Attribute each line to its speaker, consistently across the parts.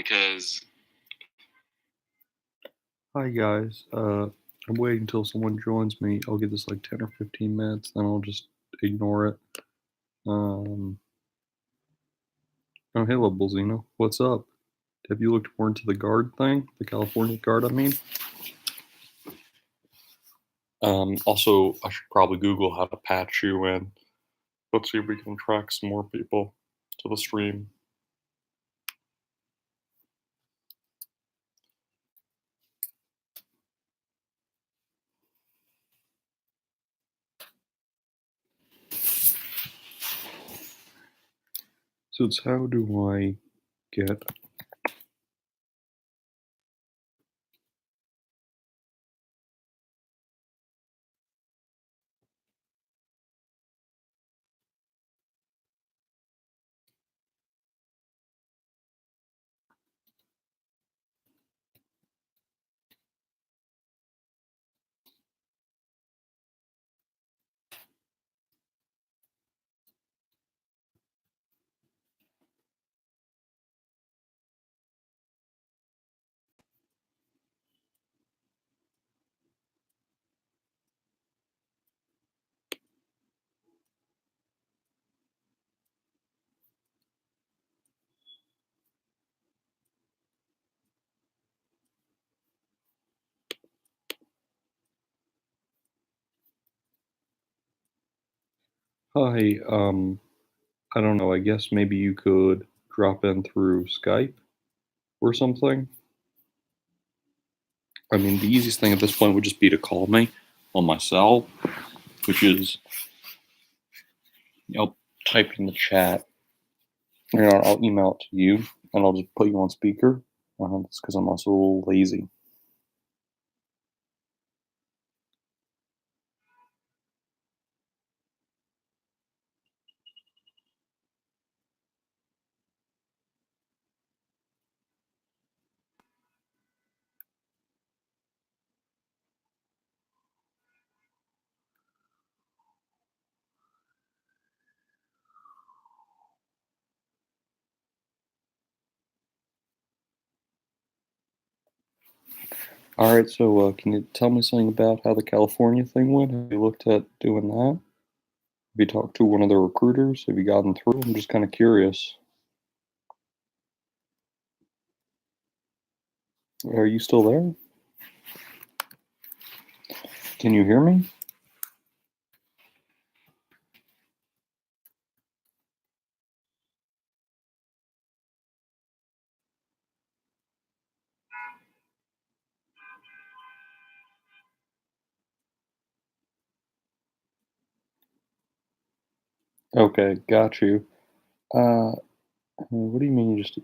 Speaker 1: because
Speaker 2: Hi guys, I'm waiting until someone joins me. I'll give this like 10 or 15 minutes, then I'll just ignore it. Um, oh, hello, Bolzino. What's up? Have you looked more into the guard thing? The California guard, I mean? Also, I should probably Google how to patch you in. Let's see if we can track some more people to the stream. So it's how do I get hi, I don't know, I guess maybe you could drop in through Skype or something? I mean, the easiest thing at this point would just be to call me on my cell, which is, I'll type in the chat, and I'll email it to you, and I'll just put you on speaker. That's because I'm also a little lazy. All right, so can you tell me something about how the California thing went? Have you looked at doing that? Have you talked to one of the recruiters? Have you gotten through? I'm just kind of curious. Are you still there? Can you hear me? Okay, got you. What do you mean you just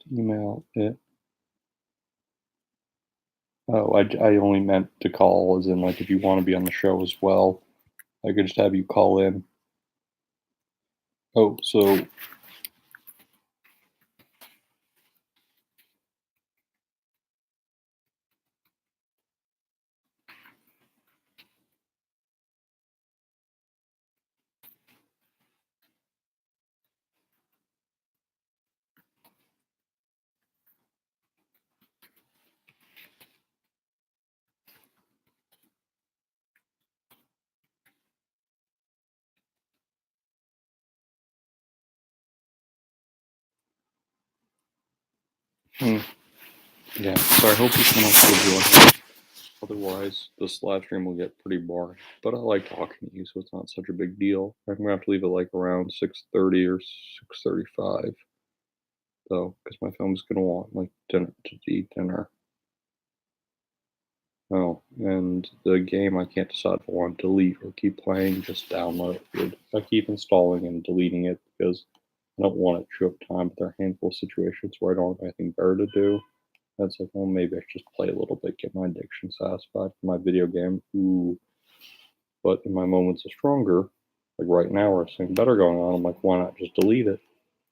Speaker 2: email it? Oh, I only meant to call, as in like if you want to be on the show as well, I could just have you call in. Oh, so yeah. So I hope you can also join. Otherwise, this live stream will get pretty boring. But I like talking to you, so it's not such a big deal. I'm gonna have to leave it like around 6:30 or 6:35, though, because my phone's gonna want like dinner to eat dinner. Oh, and the game I can't decide if I want to delete or keep playing, just downloaded. I keep installing and deleting it because I don't want it to chew up time, but there are a handful of situations where I don't have anything better to do. That's like, well, maybe I should just play a little bit, get my addiction satisfied for my video game. Ooh. But in my moments of stronger, like right now where there's something better going on, I'm like, why not just delete it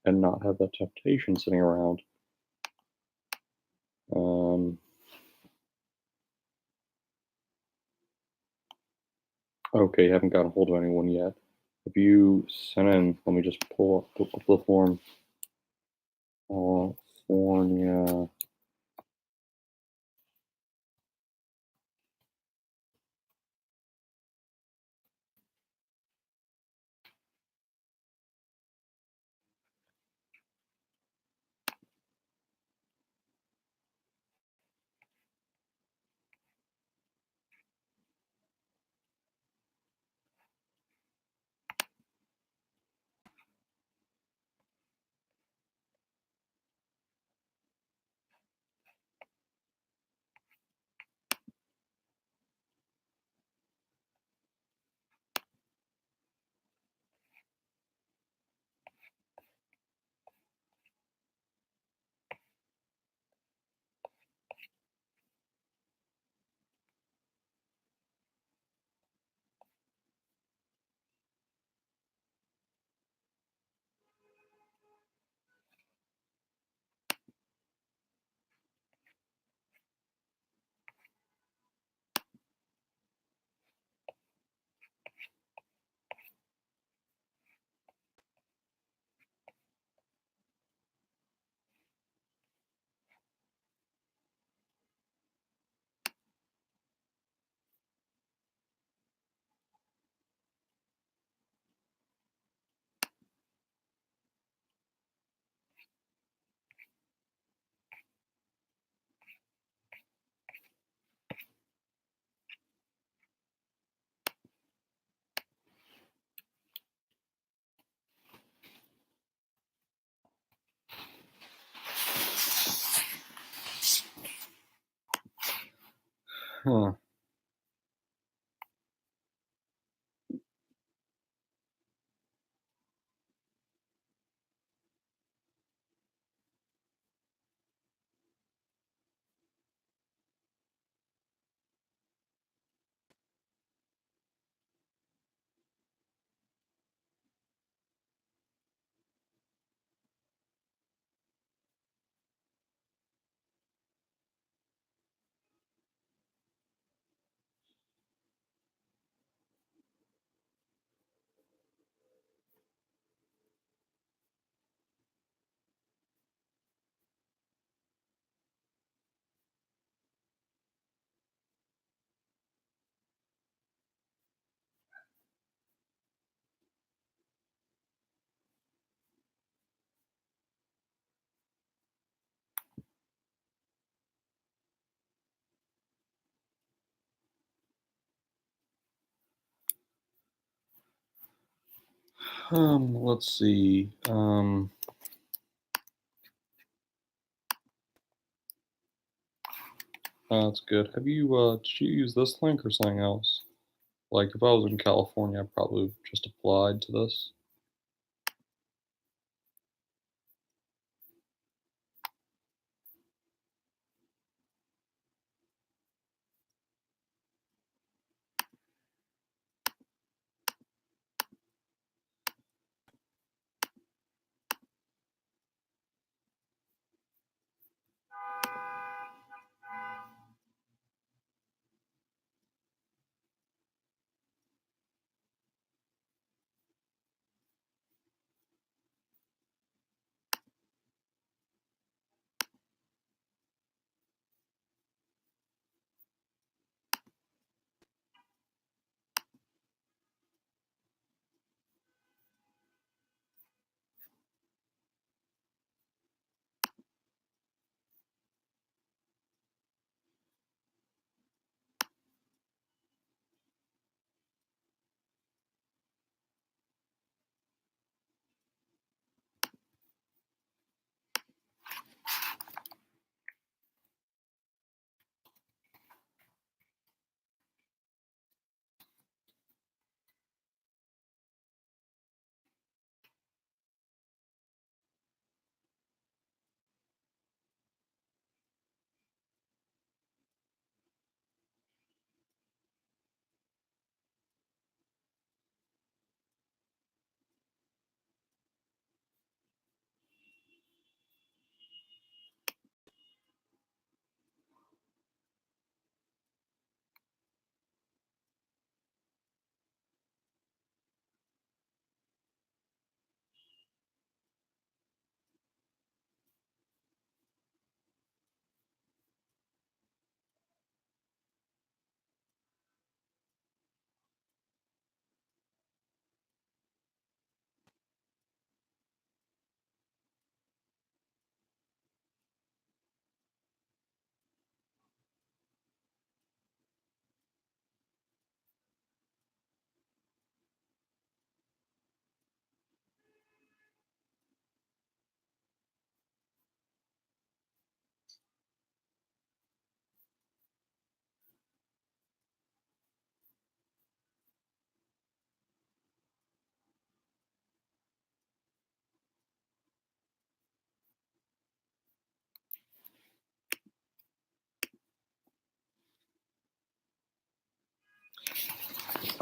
Speaker 2: and not have that temptation sitting around? Okay, haven't gotten a hold of anyone yet. If you sent in, let me just pull up the form. Form California. Huh. Let's see. That's good. Did you use this link or something else? Like, if I was in California, I probably would just applied to this.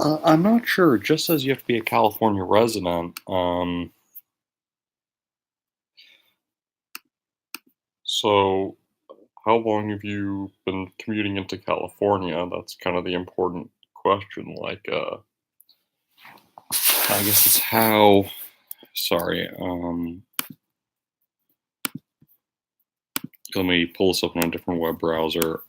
Speaker 2: I'm not sure. It just says you have to be a California resident. So how long have you been commuting into California? That's kind of the important question. Like, I guess it's how. Sorry. Let me pull this up on a different web browser.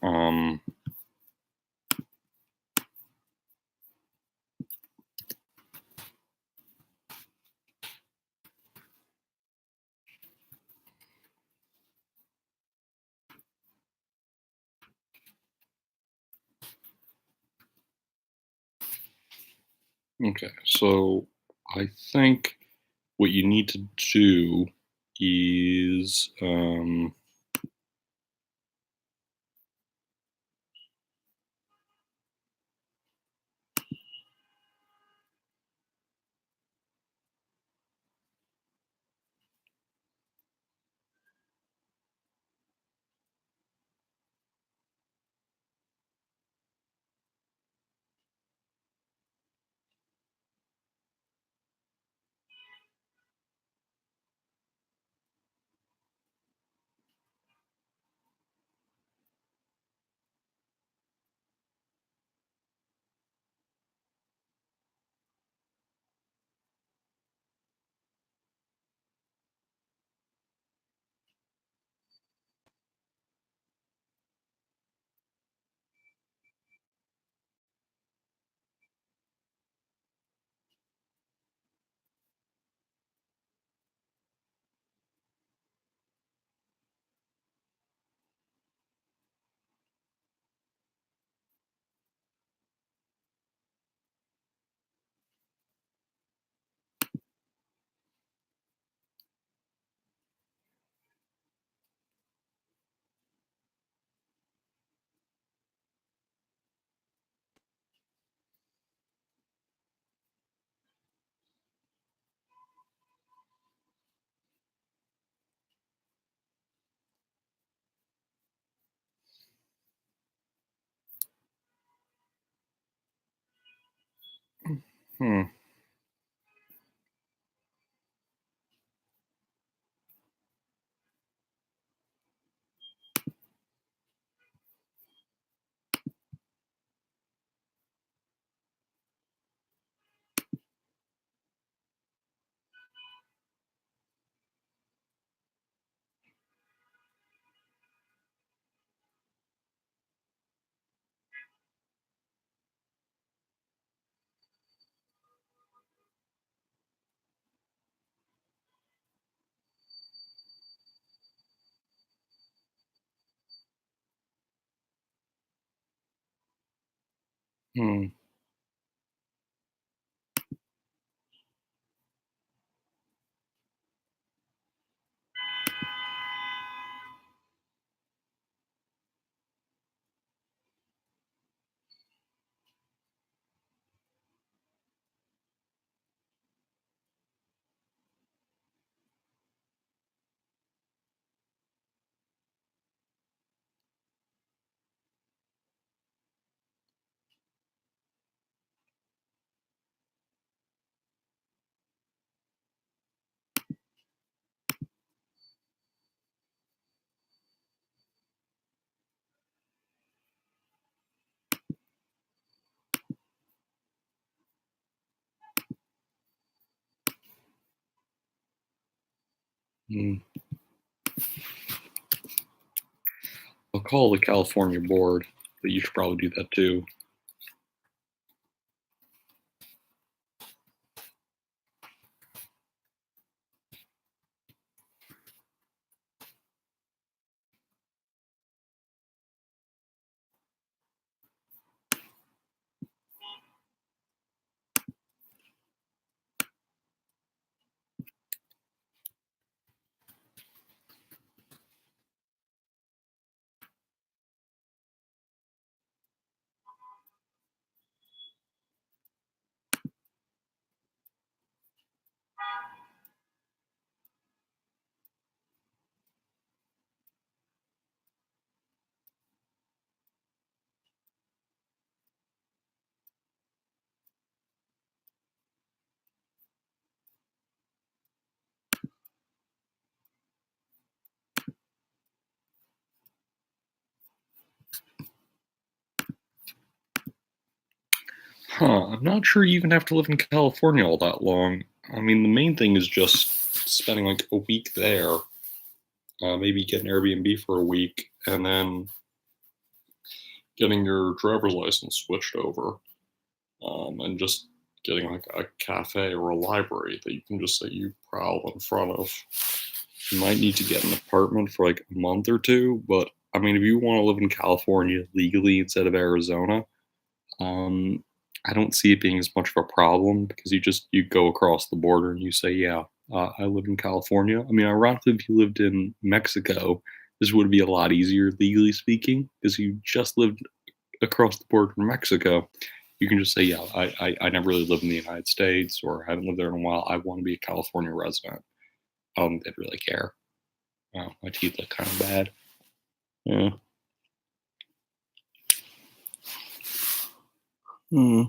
Speaker 2: Okay, so I think what you need to do is hmm. Hmm. Hmm. I'll call the California board, but you should probably do that too. I'm not sure you even have to live in California all that long. I mean, the main thing is just spending like a week there, maybe get an Airbnb for a week, and then getting your driver's license switched over, and just getting like a cafe or a library that you can just say you prowl in front of. You might need to get an apartment for like a month or two, but I mean, if you want to live in California legally instead of Arizona, um, I don't see it being as much of a problem because you go across the border and you say, yeah, I live in California. I mean, ironically, if you lived in Mexico, this would be a lot easier legally speaking because you just lived across the border from Mexico. You can just say, yeah, I never really lived in the United States or I haven't lived there in a while. I want to be a California resident. I don't think they'd really care. My teeth look kind of bad. Yeah. Hmm.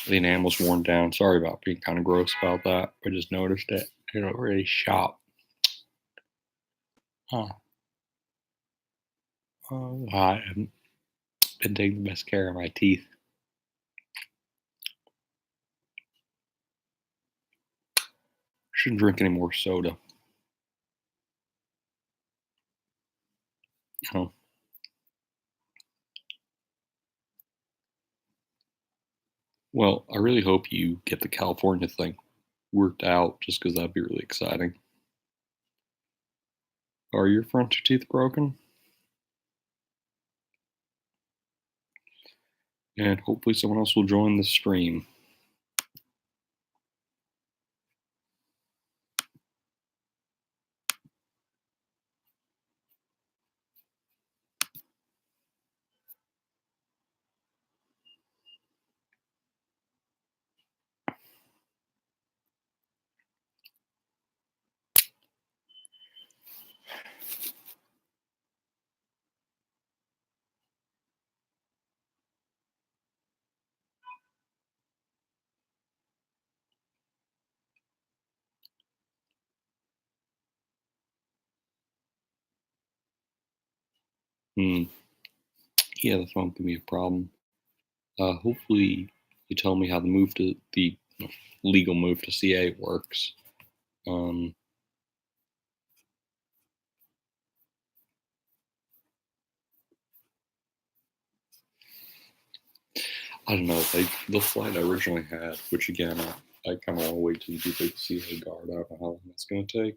Speaker 2: The enamel's worn down. Sorry about being kind of gross about that. I just noticed it. I don't really shop. Huh. I haven't been taking the best care of my teeth. Shouldn't drink any more soda. Oh. Well, I really hope you get the California thing worked out just because that'd be really exciting. Are your front two teeth broken? And hopefully someone else will join the stream. Hmm. Yeah, that's not gonna be a problem. Hopefully you tell me how the legal move to CA works. Um, I don't know. Like the flight I originally had, which again I kind of want to wait till you do the CA guard. I don't know how long that's going to take.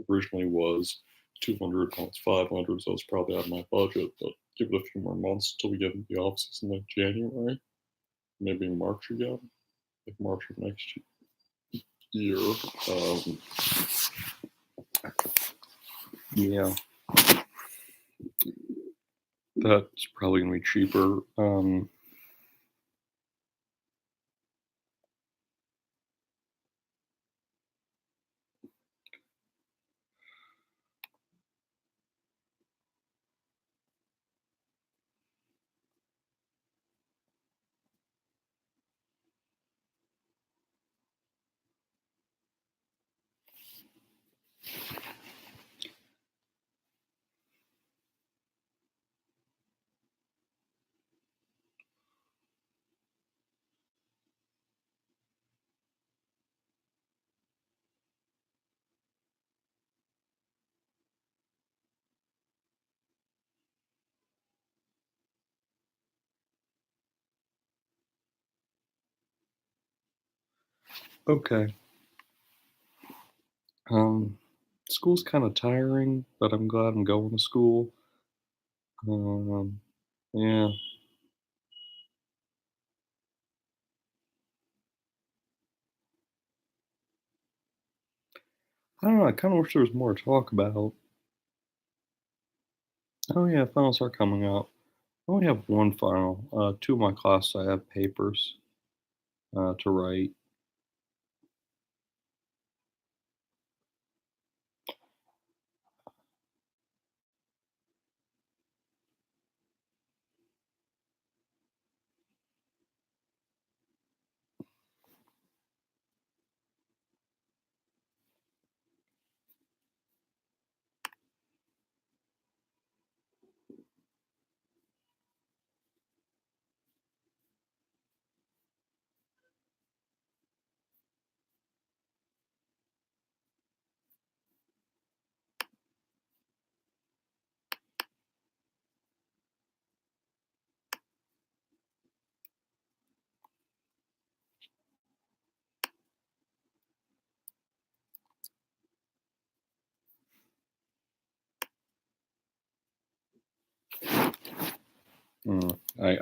Speaker 2: Originally was 200, now it's 500, so it's probably out of my budget. But give it a few more months till we get into the offices in like January, maybe in March again, like March of next year. Um, yeah, that's probably gonna be cheaper. Okay. Um, School's kind of tiring, but I'm glad I'm going to school. Um, yeah. I don't know. I kind of wish there was more to talk about. Oh yeah, finals are coming up. I only have one final. Two of my classes I have papers to write.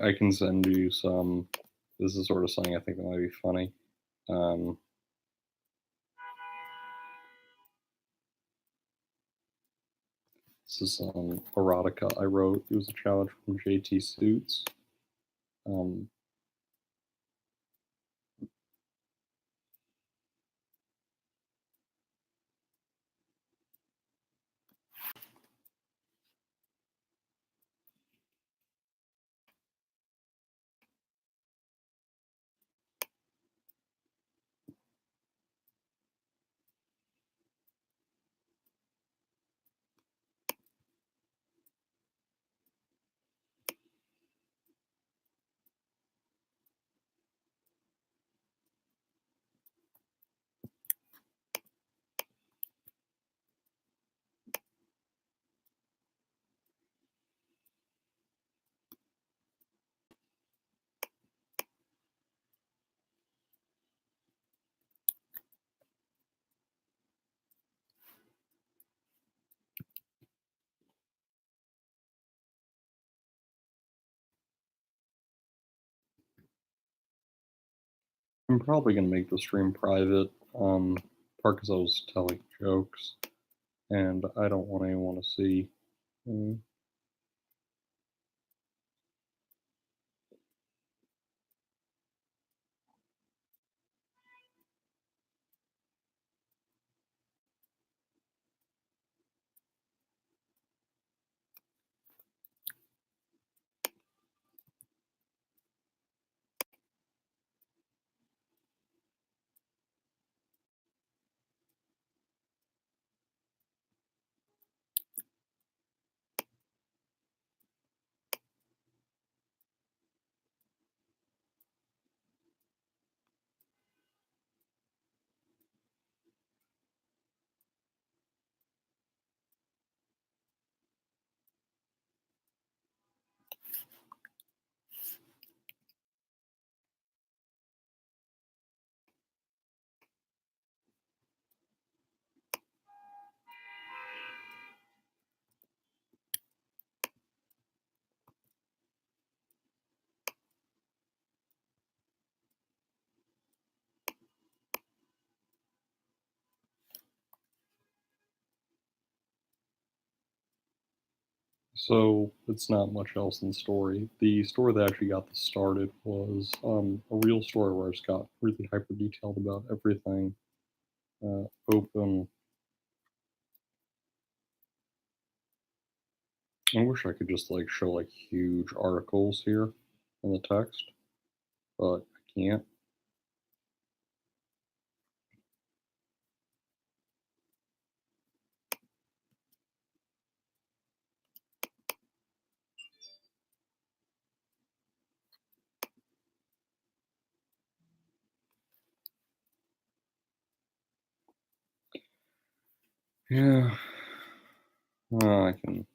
Speaker 2: I can send you some. This is sort of something I think that might be funny. Um, this is some erotica I wrote. It was a challenge from JT Suits. Um, I'm probably gonna make the stream private. Part because I was telling jokes, and I don't want anyone to see. Mm, So it's not much else in the story. The story that actually got this started was a real story where I just got really hyper detailed about everything. Open. I wish I could just like show like huge articles here in the text, but I can't. Yeah, I can.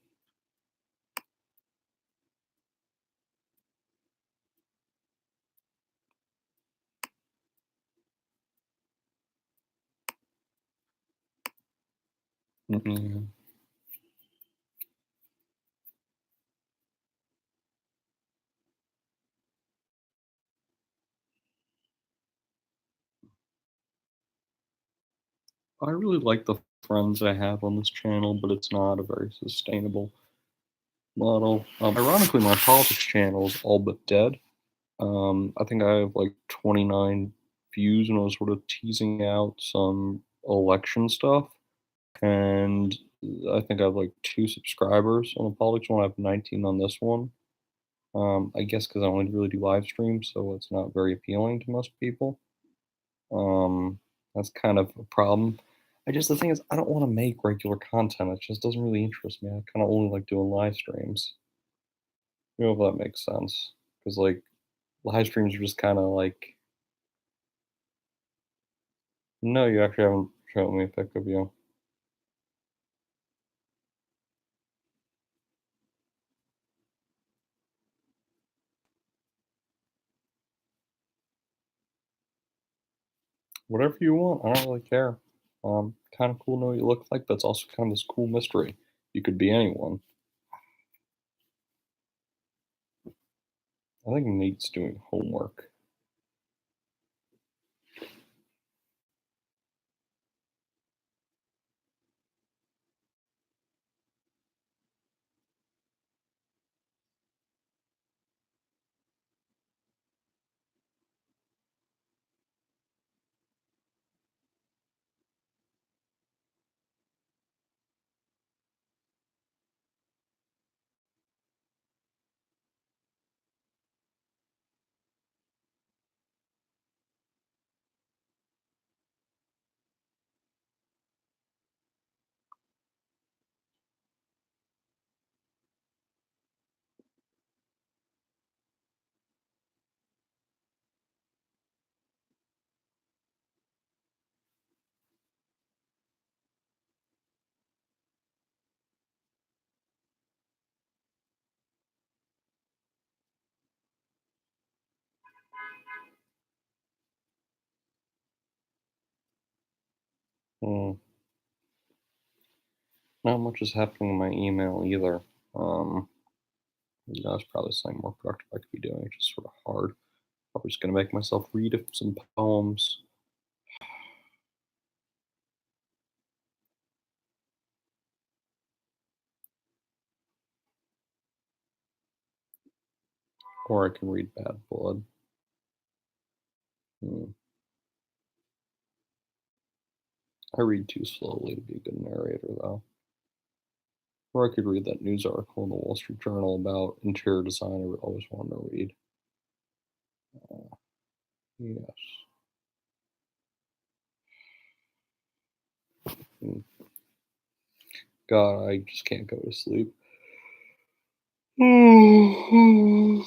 Speaker 2: Mm, I really like the friends I have on this channel, but it's not a very sustainable model. Ironically, my politics channel is all but dead. I think I have like 29 views, and I was sort of teasing out some election stuff. And I think I have like 2 subscribers on the politics one. I have 19 on this one. I guess because I only really do live streams, so it's not very appealing to most people. Um, that's kind of a problem. The thing is, I don't want to make regular content. It just doesn't really interest me. I kind of only like doing live streams. You know if that makes sense? Because like live streams are just kind of like, no, you actually haven't shown me a pic of you. Whatever you want, I don't really care. Kind of cool to know what you look like, but it's also kind of this cool mystery. You could be anyone. I think Nate's doing homework. Hmm. Not much is happening in my email either. Um, that's probably something more productive I could be doing. It's just sort of hard. I'm just gonna make myself read some poems, or I can read Bad Blood. Hmm. I read too slowly to be a good narrator, though. Or I could read that news article in the Wall Street Journal about interior design I would always want to read. Yes. Hmm. God, I just can't go to sleep. Mm,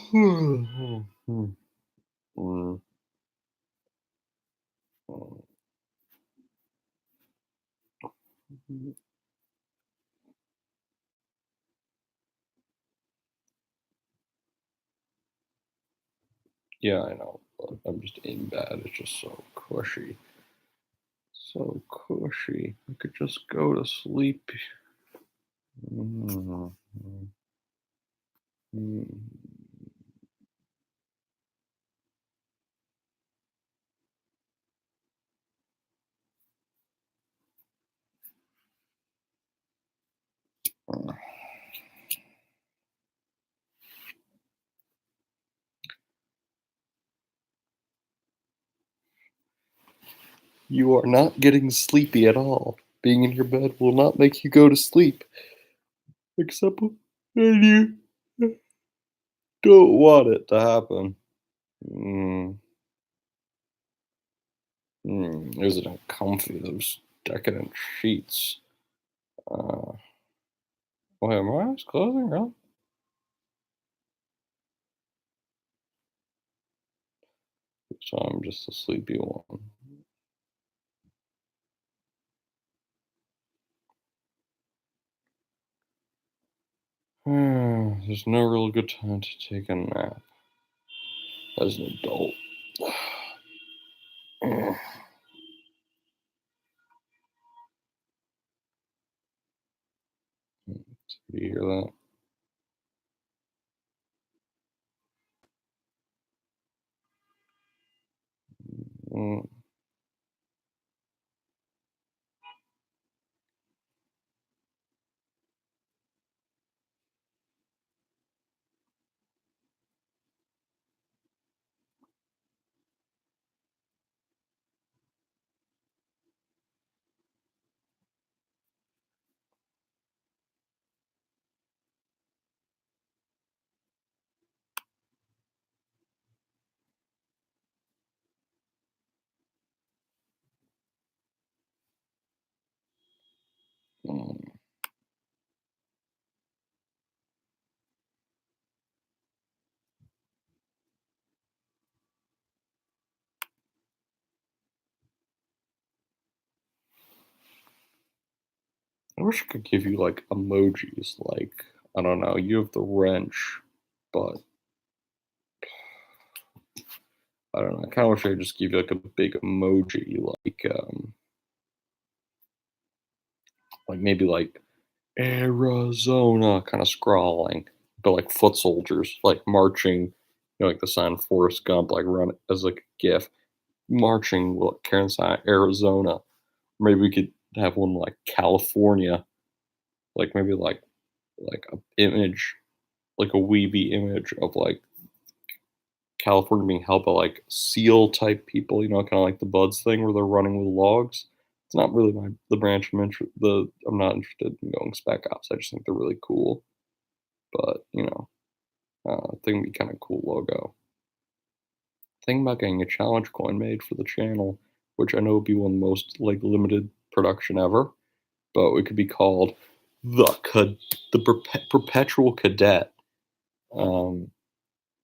Speaker 2: mm. Yeah, I know, but I'm just in bed. It's just so cushy. So cushy. I could just go to sleep. Mm, mm, mm. You are not getting sleepy at all. Being in your bed will not make you go to sleep, except when you don't want it to happen. Mm, isn't it comfy, those decadent sheets? Uh, wait, are my eyes closing, really? So I'm just a sleepy one. There's no real good time to take a nap as an adult. Do you hear that? Mm, mm. I wish I could give you like emojis. Like, I don't know, you have the wrench, but I don't know. I kind of wish I could just give you like a big emoji, like maybe like Arizona kind of scrawling, but like foot soldiers like marching like the sign Forrest Gump, like run it as like a GIF, marching Kansas, Arizona. Maybe we could have one like California, like maybe like a image, like a weeby image of like California being held by like SEAL type people, kind of like the Buds thing where they're running with logs. It's not really the branch I'm not interested in going spec ops. I just think they're really cool. But I think it'd be kind of cool logo. Thinking about getting a challenge coin made for the channel, which I know would be one of the most like limited production ever, but it could be called the Perpetual Cadet, um,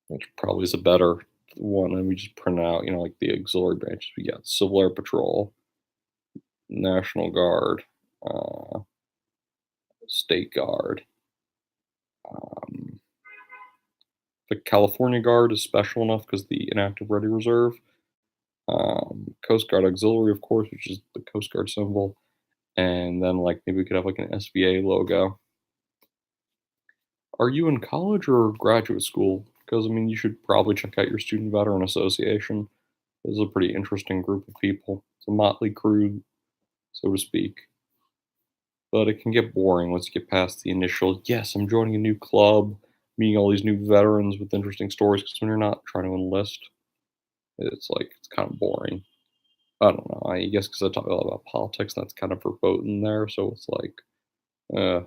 Speaker 2: which probably is a better one. And we just print out, like the auxiliary branches. We got Civil Air Patrol, National Guard, uh, State Guard. Um, the California Guard is special enough because the inactive ready reserve. Coast Guard Auxiliary, of course, which is the Coast Guard symbol, and then like maybe we could have like an SVA logo. Are you in college or graduate school? Because I mean, you should probably check out your Student Veteran Association. This is a pretty interesting group of people. It's a motley crew, so to speak. But it can get boring once you get past the initial, yes, I'm joining a new club, meeting all these new veterans with interesting stories. Because when you're not trying to enlist, it's like, it's kind of boring. I don't know. I guess because I talk a lot about politics, that's kind of verboten there. So it's like, uh,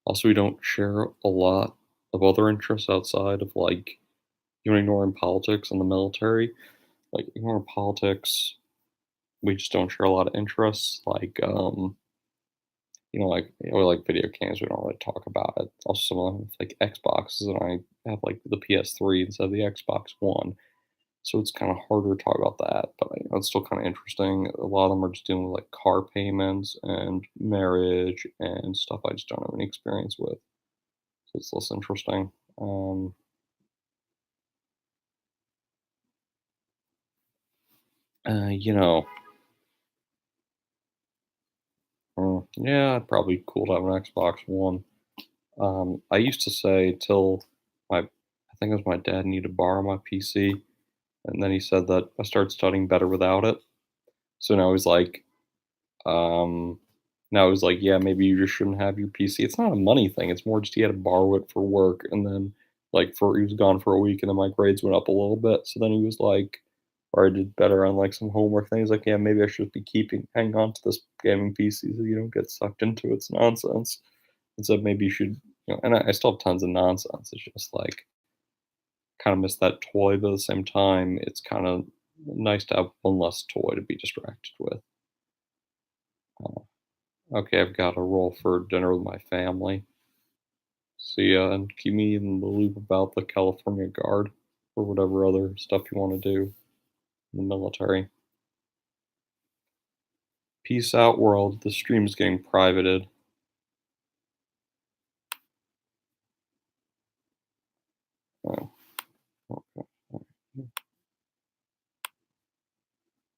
Speaker 2: also, we don't share a lot of other interests outside of like even ignoring politics and the military. Like ignoring politics, we just don't share a lot of interests. Like like video games, we don't really talk about it. Also, some of them have, like Xboxes, and I have like the PS3 instead of the Xbox One, so it's kind of harder to talk about that. But it's still kind of interesting. A lot of them are just dealing with like car payments and marriage and stuff I just don't have any experience with, so it's less interesting. Um, you know, yeah, it'd probably be cool to have an Xbox One. I used to say till I think it was my dad needed to borrow my PC, and then he said that I started studying better without it. So um, now he's like, yeah, maybe you just shouldn't have your PC. It's not a money thing. It's more just he had to borrow it for work, and then he was gone for a week, and then my grades went up a little bit. So then he was like, or I did better on like some homework things. Like, yeah, maybe I should be hang on to this gaming PC so you don't get sucked into its nonsense. And so maybe you should, and I still have tons of nonsense. It's just like kind of miss that toy, but at the same time, it's kind of nice to have one less toy to be distracted with. Uh, okay, I've got to roll for dinner with my family. See ya, and keep me in the loop about the California Guard or whatever other stuff you want to do in the military. Peace out, world. The stream is getting privated.